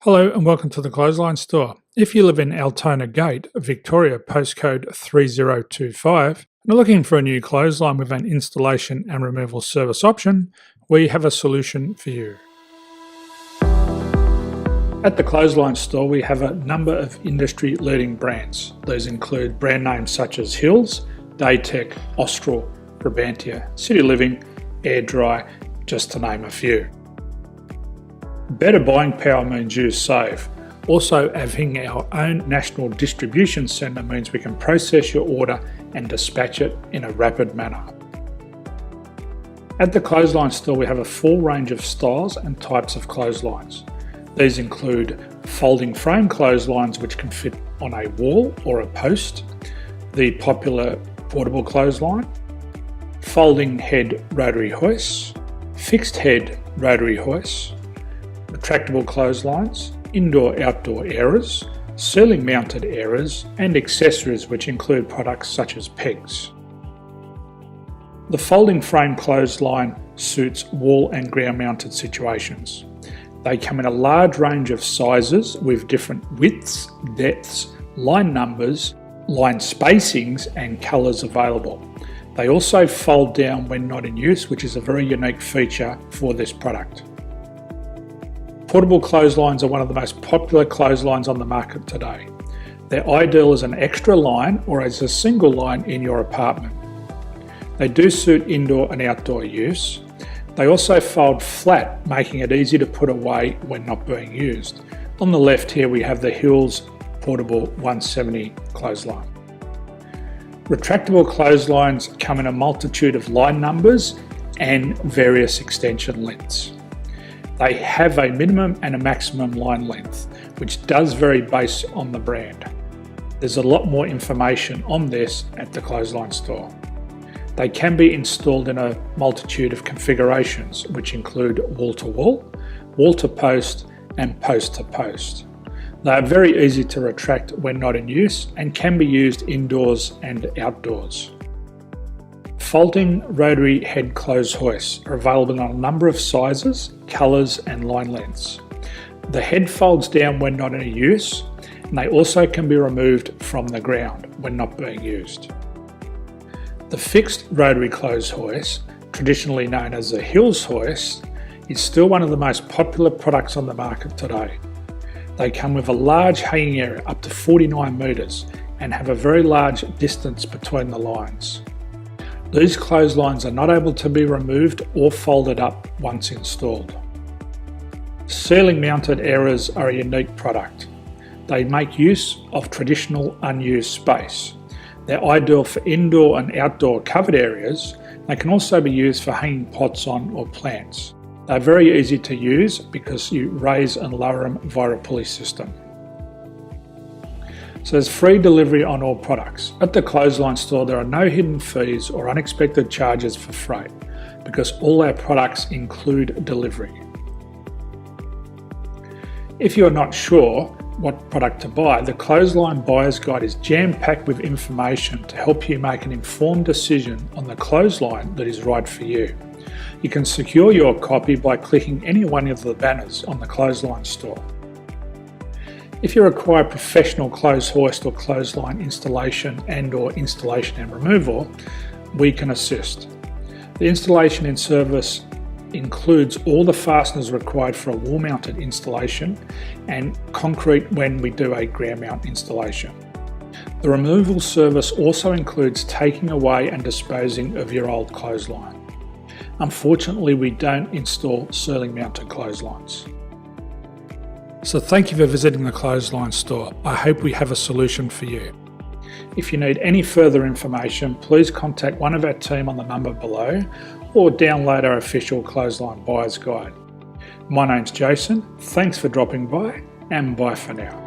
Hello and welcome to the Clothesline Store. If you live in Altona Gate, Victoria, postcode 3025, and are looking for a new clothesline with an installation and removal service option, we have a solution for you. At the Clothesline Store, we have a number of industry-leading brands. These include brand names such as Hills, Daytech, Austral, Brabantia, City Living, Air Dry, just to name a few. Better buying power means you save. Also, having our own national distribution centre means we can process your order and dispatch it in a rapid manner. At the Clothesline Store, we have a full range of styles and types of clotheslines. These include folding frame clotheslines which can fit on a wall or a post, the popular portable clothesline, folding head rotary hoists, fixed head rotary hoists, retractable clotheslines, indoor-outdoor airers, ceiling mounted airers, and accessories which include products such as pegs. The folding frame clothesline suits wall and ground mounted situations. They come in a large range of sizes with different widths, depths, line numbers, line spacings and colours available. They also fold down when not in use, which is a very unique feature for this product. Portable clotheslines are one of the most popular clotheslines on the market today. They're ideal as an extra line or as a single line in your apartment. They do suit indoor and outdoor use. They also fold flat, making it easy to put away when not being used. On the left here we have the Hills Portable 170 clothesline. Retractable clotheslines come in a multitude of line numbers and various extension lengths. They have a minimum and a maximum line length, which does vary based on the brand. There's a lot more information on this at the Clothesline Store. They can be installed in a multitude of configurations, which include wall-to-wall, wall-to-post, and post-to-post. They are very easy to retract when not in use and can be used indoors and outdoors. Folding rotary head clothes hoists are available in a number of sizes, colours and line lengths. The head folds down when not in use, and they also can be removed from the ground when not being used. The fixed rotary clothes hoist, traditionally known as the Hills hoist, is still one of the most popular products on the market today. They come with a large hanging area up to 49 metres and have a very large distance between the lines. These clotheslines are not able to be removed or folded up once installed. Ceiling mounted airers are a unique product. They make use of traditional unused space. They're ideal for indoor and outdoor covered areas. They can also be used for hanging pots on or plants. They're very easy to use because you raise and lower them via a pulley system. So there's free delivery on all products. At the Clothesline Store, there are no hidden fees or unexpected charges for freight because all our products include delivery. If you're not sure what product to buy, the Clothesline Buyer's Guide is jam-packed with information to help you make an informed decision on the clothesline that is right for you. You can secure your copy by clicking any one of the banners on the Clothesline Store. If you require professional clothes hoist or clothesline installation and/or installation and removal, we can assist. The installation and service includes all the fasteners required for a wall-mounted installation and concrete when we do a ground mount installation. The removal service also includes taking away and disposing of your old clothesline. Unfortunately, we don't install ceiling mounted clotheslines. So thank you for visiting the Clothesline Store. I hope we have a solution for you. If you need any further information, please contact one of our team on the number below or download our official Clothesline Buyer's Guide. My name's Jason, thanks for dropping by and bye for now.